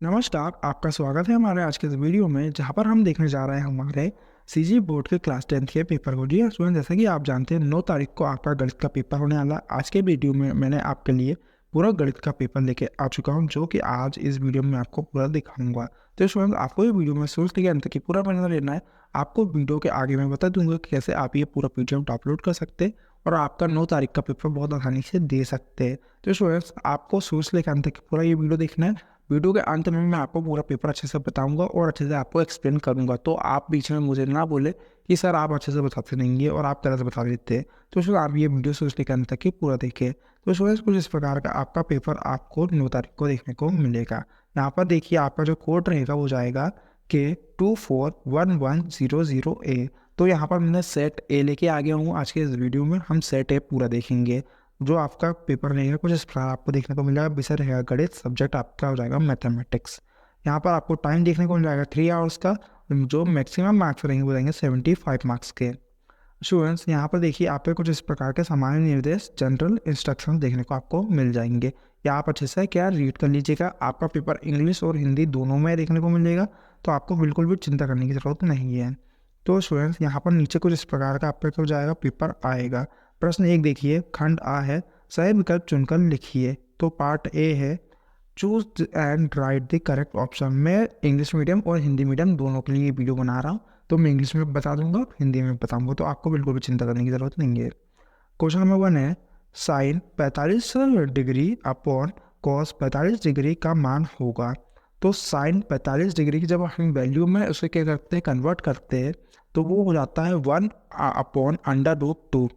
नमस्कार, आपका स्वागत है हमारे आज के इस वीडियो में जहां पर हम देखने जा रहे हैं हमारे सीजी बोर्ड के क्लास 10 के पेपर को। जी हाँ स्टूडेंट, जैसा कि आप जानते हैं 9 तारीख को आपका गणित का पेपर होने वाला है। आज के वीडियो में मैंने आपके लिए पूरा गणित का पेपर लेके आ चुका हूं, जो कि आज इस वीडियो में आपको पूरा दिखाऊंगा। तो स्टूडेंट, आपको ये वीडियो में शुरू से लेकर अंत तक की पूरा मजा लेना है। आपको वीडियो के आगे मैं बता दूंगा कि कैसे आप ये पूरा पीडीएफ डाउनलोड कर सकते हैं और आपका 9 तारीख का पेपर बहुत आसानी से दे सकते हैं। तो स्टूडेंट्स, आपको शुरू से लेकर अंत तक पूरा ये वीडियो देखना है। वीडियो के अंत में मैं आपको पूरा पेपर अच्छे से बताऊंगा और अच्छे से आपको एक्सप्लेन करूंगा, तो आप बीच में मुझे ना बोले कि सर आप अच्छे से बताते नहीं है और आप तरह से बता देते हैं। तो उसमें आप ये वीडियो शुरू से लेकर अंत तक की पूरा देखिए। तो स्टूडेंट्स, कुछ इस प्रकार का आपका पेपर आपको 9 तारीख को देखने को मिलेगा। यहाँ पर देखिए, आपका जो कोड रहेगा वो जाएगा K241100A। तो यहाँ पर मैंने सेट ए लेके आ गया हूँ। आज के इस वीडियो में हम सेट ए पूरा देखेंगे। जो आपका पेपर रहेगा कुछ इस प्रकार आपको देखने को मिलेगा। विषय रहेगा गणित, सब्जेक्ट आपका हो जाएगा मैथमेटिक्स। यहाँ पर आपको टाइम देखने को मिल जाएगा 3 आवर्स का। जो मैक्सिमम मार्क्स रहेंगे वो रहेंगे 75 मार्क्स के। स्टूडेंट्स, यहाँ पर देखिए आपको कुछ इस प्रकार के सामान्य निर्देश, जनरल इंस्ट्रक्शन देखने को आपको मिल जाएंगे। या आप अच्छे से क्या रीड कर लीजिएगा। आपका पेपर इंग्लिश और हिंदी दोनों में देखने को मिलेगा, तो आपको बिल्कुल भी चिंता करने की ज़रूरत नहीं है। तो स्टूडेंट्स, यहाँ पर नीचे कुछ इस प्रकार का आपका हो जाएगा पेपर आएगा। प्रश्न 1 देखिए, खंड आ है, सही विकल्प चुनकर लिखिए। तो पार्ट ए है, choose and right the correct option. मैं इंग्लिश मीडियम और हिंदी मीडियम दोनों के लिए ये वीडियो बना रहा हूँ, तो मैं इंग्लिश में बता दूंगा, हिंदी में बताऊंगा, तो आपको बिल्कुल भी चिंता करने की ज़रूरत नहीं है। क्वेश्चन नंबर 1 है, sine 45 degree upon cos 45 degree का मान होगा। तो साइन 45 डिग्री की जब हम वैल्यू में उसे क्या करते हैं, कन्वर्ट करते हैं, तो वो हो जाता है 1/√2।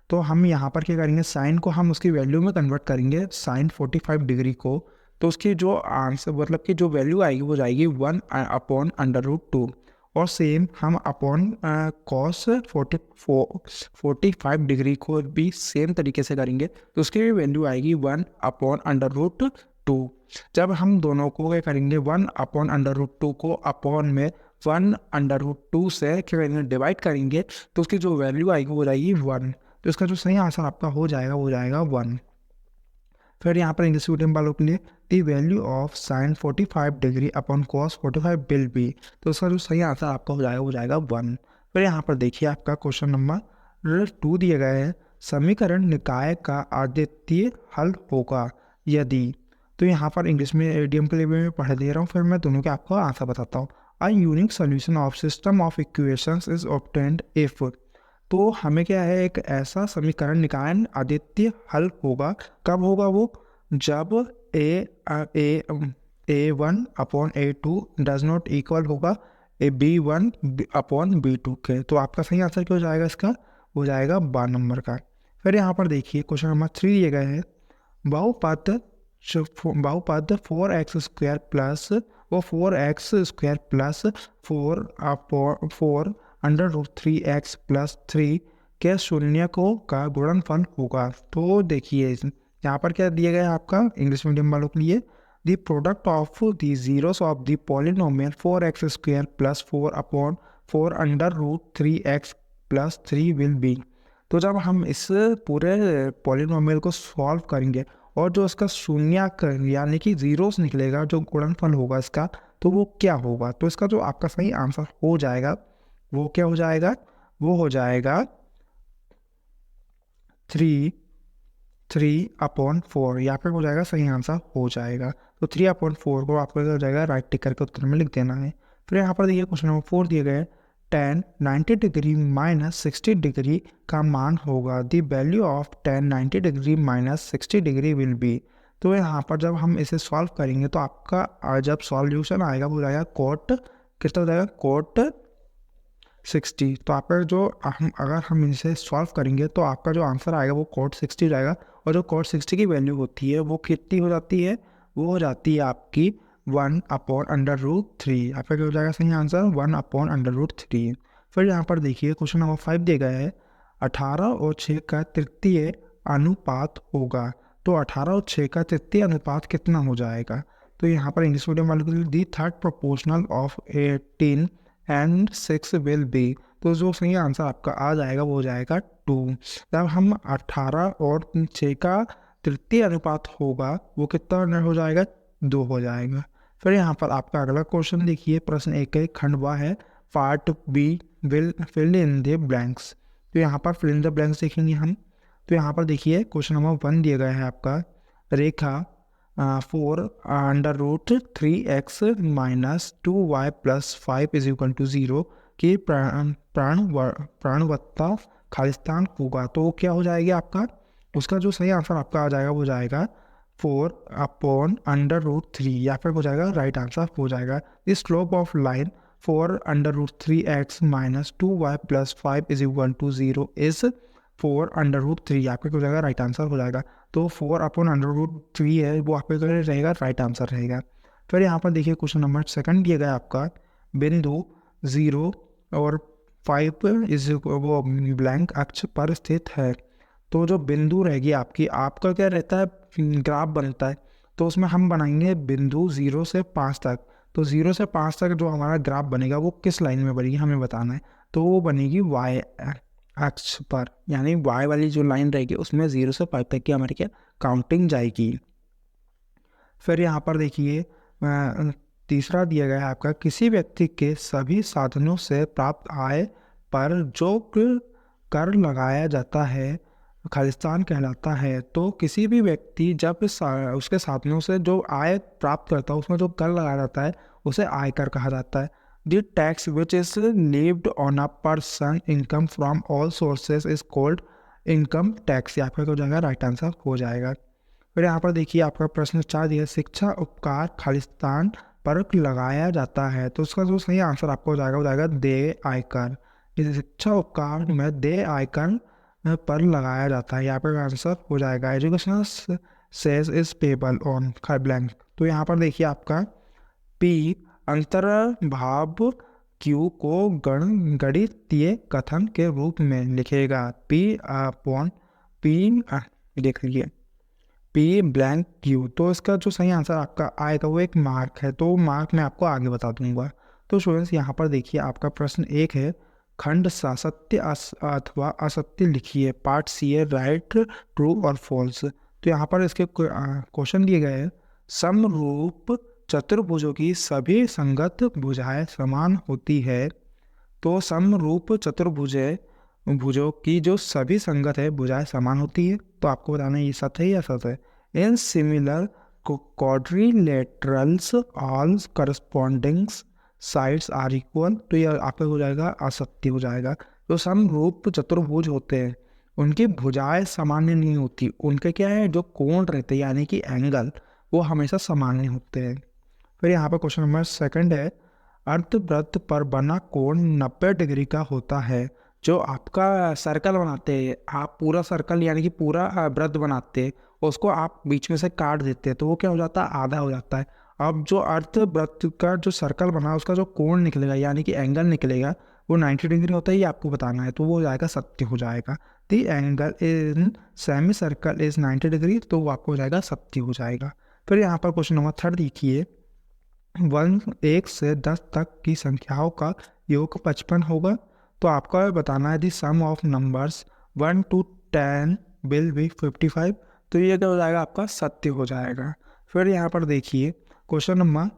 तो हम यहाँ पर क्या करेंगे, साइन को हम उसकी वैल्यू में कन्वर्ट करेंगे, साइन 45 डिग्री को। तो उसकी जो आंसर मतलब कि जो वैल्यू आएगी वो जाएगी 1/√2। और सेम हम अपॉन कॉस 45 डिग्री को भी सेम तरीके से करेंगे, तो उसकी भी वैल्यू आएगी 1/√2। जब हम दोनों को क्या करेंगे, 1/√2 को अपॉन में 1/√2 से क्या करेंगे, डिवाइड करेंगे, तो उसकी जो वैल्यू आएगी वो जाएगी 1। तो इसका जो सही आंसर आपका हो जाएगा वो जाएगा 1। फिर यहाँ पर इंग्लिश मीडियम वालों के लिए the value of sine 45 degree upon cos 45 will be. तो उसका जो सही आंसर आपका हो जाएगा वो जाएगा 1। फिर यहाँ पर देखिए आपका क्वेश्चन नंबर 2 दिया गया है, समीकरण निकाय का अद्वितीय हल होगा यदि। तो यहाँ पर इंग्लिश में मीडियम के लिए मैं पढ़ दे रहा हूँ, फिर मैं दोनों के आपको आंसर बताता हूँ। A unique solution of system of equations is obtained if. तो हमें क्या है, एक ऐसा समीकरण निकाय अद्वितीय हल होगा। कब होगा वो, जब A1/A2 डज नॉट इक्वल होगा B1/B2 के। तो आपका सही आंसर क्या हो जाएगा इसका, हो जाएगा 12 नंबर का। फिर यहाँ पर देखिए क्वेश्चन नंबर 3 दिए गए हैं, बहुपद बहुपद 4x² प्लस वो 4x² प्लस 4/3x+3 के शून्य को का गुणनफल होगा। तो देखिए यहाँ पर क्या दिया गया है आपका इंग्लिश मीडियम वालों के लिए, the product of the zeros of the polynomial 4x² plus 4/√3x+3 will be. तो जब हम इस पूरे पॉलिनोमियल को सॉल्व करेंगे और जो इसका शून्य यानी कि जीरोस निकलेगा, जो गुणनफल होगा इसका, तो वो क्या होगा। तो इसका जो आपका सही आंसर हो जाएगा वो क्या हो जाएगा, वो हो जाएगा 3/4। यहाँ पे हो जाएगा सही आंसर हो जाएगा। तो 3/4 को आपको हो जाएगा राइट टिक करके उत्तर में लिख देना है। फिर यहाँ पर देखिए क्वेश्चन नंबर 4 दिए गए, tan 90 डिग्री माइनस 60 डिग्री का मान होगा, the value of tan 90 degree minus 60 degree will be. तो यहाँ पर जब हम इसे सॉल्व करेंगे तो आपका जब सॉल्यूशन आएगा वो जाएगा कोट कितना हो जाएगा, कोट 60। तो आपका जो अगर हम इसे सॉल्व करेंगे तो आपका जो आंसर आएगा वो कोट 60 जाएगा। और जो कोट 60 की वैल्यू होती है वो कितनी हो जाती है, वो हो जाती है आपकी 1/√3। आपका क्या हो जाएगा सही आंसर, 1/√3। फिर यहाँ पर देखिए क्वेश्चन नंबर 5 दिया गया है, 18 और 6 का तृतीय अनुपात होगा। तो 18 और 6 का तृतीय अनुपात कितना हो जाएगा। तो यहाँ पर इंग्लिश मीडियम वालों के लिए दी third proportional of 18 and 6 will be. तो जो सही आंसर आपका आ जाएगा वो हो जाएगा 2। जब हम 18 और 6 का तृतीय अनुपात होगा वो कितना हो जाएगा, 2 हो जाएगा। फिर यहाँ पर आपका अगला क्वेश्चन देखिए, प्रश्न 1 है, खंड व है, part B will fill in the blanks. तो यहाँ पर फिल इन द ब्लैंक्स देखेंगे हम। तो यहाँ पर देखिए क्वेश्चन नंबर 1 दिया गया है आपका, रेखा 4√3x minus 2y plus 5 is equal to 0 की प्राणवत्ता खालिस्तान होगा। तो क्या हो जाएगा आपका, उसका जो सही आंसर आपका आ जाएगा वो जाएगा 4/√3, या फिर हो जाएगा राइट आंसर हो जाएगा the slope of line 4√3x minus 2y plus 5 is equal to 0 is 4/√3, आपका हो जाएगा राइट आंसर हो जाएगा। तो 4/√3 है वो आपका रहेगा राइट आंसर रहेगा। फिर यहाँ पर देखिए क्वेश्चन नंबर 2 दिया गया आपका, बिंदु 0 और 5 इज वो ब्लैंक अक्ष पर स्थित है। तो जो बिंदु रहेगी आपकी, आपका क्या रहता है, ग्राफ बनता है। तो उसमें हम बनाएंगे बिंदु 0 से 5 तक। तो 0 से 5 तक जो हमारा ग्राफ बनेगा वो किस लाइन में बनेगी हमें बताना है। तो वो बनेगी वाई अक्ष पर, यानी वाई वाली जो लाइन रहेगी उसमें 0 से 5 तक की हमारी क्या काउंटिंग जाएगी। फिर यहाँ पर देखिए तीसरा दिया गया है आपका, किसी व्यक्ति के सभी साधनों से प्राप्त आय पर जो कर लगाया जाता है खालिस्तान कहलाता है। तो किसी भी व्यक्ति जब उसके साधनों से जो आय प्राप्त करता है उसमें जो कर लगाया जाता है उसे आयकर कहा जाता है। The tax which is levied on a person income from all sources is called income tax, आपका हो जाएगा राइट आंसर हो जाएगा। फिर यहाँ पर देखिए आपका प्रश्न 4 दिया, शिक्षा उपकार खालिस्तान पर लगाया जाता है। तो उसका जो सही आंसर आपको हो जाएगा दे आयकर। शिक्षा उपकार में दे आयकर पर लगाया जाता है, यहाँ पर आंसर हो जाएगा education says is payable on blank. तो यहाँ पर देखिए आपका पी अंतर्भाव क्यू को गणितीय कथन के रूप में लिखेगा, पी अपॉन पी देख लीजिए पी ब्लैंक क्यू। तो इसका जो सही आंसर आपका आएगा वो एक मार्क है, तो मार्क मैं आपको आगे बता दूंगा। तो स्टूडेंट्स यहाँ पर देखिए आपका प्रश्न 1 है, खंड सा सत्य अथवा असत्य लिखिए, पार्ट सी है राइट ट्रू और फॉल्स। तो यहाँ पर इसके क्वेश्चन दिए गए हैं, समरूप चतुर्भुजों की सभी संगत भुजाएं समान होती है। तो समरूप भुजों की जो सभी संगत है भुजाएं समान होती है। तो आपको बताना है ये सत्य है या असत्य है। In similar quadrilaterals all corresponding sides are equal. तो ये आपका हो जाएगा असत्य हो जाएगा। तो समरूप चतुर्भुज होते हैं उनकी भुजाएं सामान्य नहीं होती, उनके क्या है जो कोण रहते हैं यानी कि एंगल वो हमेशा सामान्य होते हैं। फिर यहाँ पर क्वेश्चन नंबर 2 है, अर्धवृत्त पर बना कोण 90 डिग्री का होता है। जो आपका सर्कल बनाते हैं, आप पूरा सर्कल यानी कि पूरा वृत्त बनाते हैं, उसको आप बीच में से काट देते हैं तो वो क्या हो जाता है, आधा हो जाता है। अब जो अर्धवृत्त का जो सर्कल बना उसका जो कोण निकलेगा यानी कि एंगल निकलेगा वो 90 डिग्री होता है, ये आपको बताना है। तो वो हो जाएगा सत्य हो जाएगा। The angle in semi circle is 90 degree, तो वो आपको हो जाएगा सत्य हो जाएगा। फिर यहाँ पर क्वेश्चन नंबर 3 देखिए, 1 से 10 तक की संख्याओं का योग 55 होगा। तो आपका बताना है the sum of numbers 1 to 10 will be 55। तो ये क्या हो जाएगा आपका सत्य हो जाएगा। फिर यहाँ पर देखिए क्वेश्चन नंबर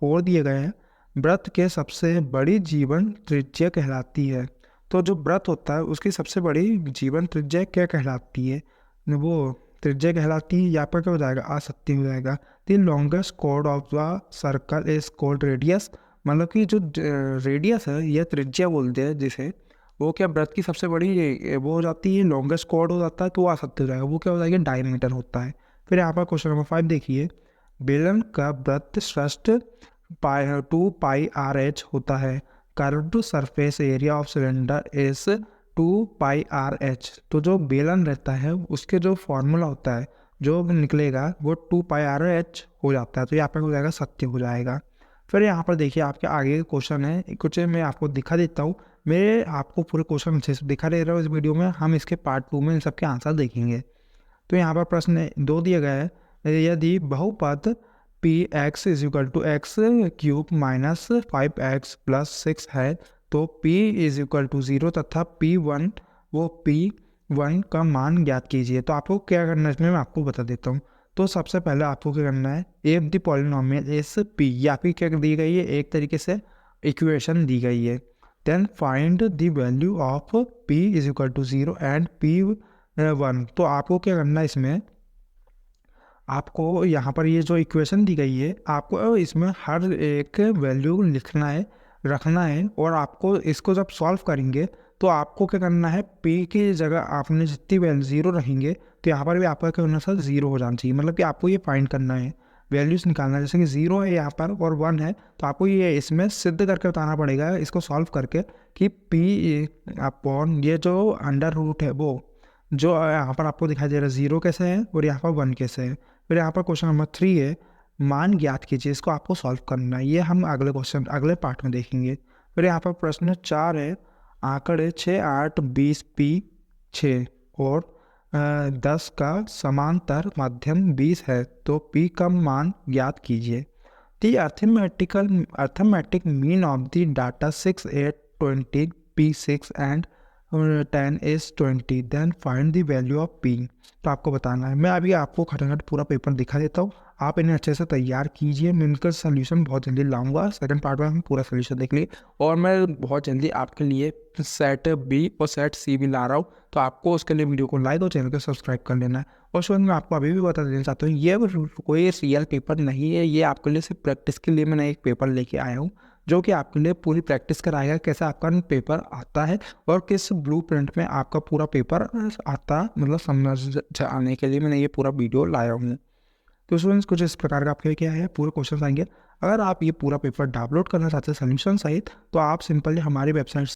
4 दिए गए हैं, व्रत के सबसे बड़ी जीवन त्रिज्या कहलाती है। तो जो व्रत होता है उसकी सबसे बड़ी जीवन त्रिज्या क्या कहलाती है, वो त्रिज्या कहलाती है। यहाँ पर क्या हो जाएगा असत्य हो जाएगा। The longest chord of the circle is called radius, मतलब कि जो रेडियस है या त्रिज्या बोलते हैं जिसे, वो क्या व्रत की सबसे बड़ी वो हो जाती है, लॉन्गेस्ट कॉर्ड हो जाता है, तो वो असत्य हो जाएगा। वो क्या हो जाएगा डायमीटर होता है। फिर यहाँ पर क्वेश्चन नंबर 5 देखिए, बेलन का व्रत श्रेष्ठ 2πr/h होता है, curved surface area of cylinder is 2πr/h। तो जो बेलन रहता है उसके जो फॉर्मूला होता है जो निकलेगा वो 2πr/h हो जाता है। तो यहाँ पर हो जाएगा सत्य हो जाएगा। फिर यहाँ पर देखिए आपके आगे क्वेश्चन है, कुछ मैं आपको दिखा देता हूँ। मैं आपको पूरे क्वेश्चन अच्छे से दिखा दे रहा हूँ इस वीडियो में, हम इसके पार्ट 2 में इन सबके आंसर देखेंगे। तो यहाँ पर प्रश्न 2 दिया गया है, यदि बहुपद px is equal to x cube minus 5x plus 6 है तो p इज इक्वल टू 0 तथा p1 वो p1 का मान ज्ञात कीजिए। तो आपको क्या करना है इसमें मैं आपको बता देता हूँ। तो सबसे पहले आपको क्या करना है, if the polynomial is P, ये आपकी क्या दी गई है, एक तरीके से इक्वेशन दी गई है। Then find the value of p is equal to 0 and p 1। तो आपको क्या करना है, इसमें आपको यहाँ पर ये जो इक्वेशन दी गई है, आपको इसमें हर एक वैल्यू लिखना है, रखना है, और आपको इसको जब सॉल्व करेंगे तो आपको क्या करना है, p की जगह आपने जितनी वैल्यू 0 रखेंगे तो यहाँ पर भी आपका क्या होना, सर 0 हो जाना चाहिए। मतलब कि आपको ये फाइंड करना है, वैल्यूज निकालना है। जैसे कि 0 है यहाँ पर और 1 है, तो आपको ये इसमें सिद्ध करके बताना पड़ेगा, इसको सॉल्व करके, कि p अपॉन ये जो अंडर रूट है वो जो यहाँ पर आपको दिखाई दे रहा है 0 कैसे है और यहाँ पर 1 कैसे है। फिर यहाँ पर क्वेश्चन नंबर 3 है, मान ज्ञात कीजिए, इसको आपको सॉल्व करना है। ये हम अगले क्वेश्चन अगले पार्ट में देखेंगे। फिर यहाँ पर प्रश्न 4 है, आंकड़े 6, 8, 20 पी 6 और 10 का समांतर माध्यम 20 है, तो पी का मान ज्ञात कीजिए। The arithmetic mean of the data 6, 8, 20, P6 and 10 is 20. Then find the value of P. तो आपको बताना है। मैं अभी आपको खटाखट पूरा पेपर दिखा देता हूँ, आप इन्हें अच्छे से तैयार कीजिए। मैं इनका सोल्यूशन बहुत जल्दी लाऊंगा, सेकंड पार्ट में हम पूरा सोल्यूशन देख लिए, और मैं बहुत जल्दी आपके लिए सेट बी और सेट सी भी ला रहा हूँ। तो आपको उसके लिए वीडियो को लाइक और चैनल को सब्सक्राइब कर लेना है। और शुरू में आपको अभी भी बता देना चाहता हूँ, ये कोई रियल पेपर नहीं है, ये आपके लिए सिर्फ प्रैक्टिस के लिए मैंने एक पेपर लेके आया हूँ, जो कि आपके लिए पूरी प्रैक्टिस कराएगा कैसे आपका पेपर आता है और किस ब्लूप्रिंट में आपका पूरा पेपर आता, मतलब समझ आने के लिए मैंने ये पूरा वीडियो लाया हूँ। तो स्टूडेंट्स कुछ इस प्रकार का आपके क्या है, पूरे क्वेश्चन आएंगे। अगर आप ये पूरा पेपर डाउनलोड करना चाहते हैं सोल्यूशन सहित, तो आप सिंपली हमारी वेबसाइट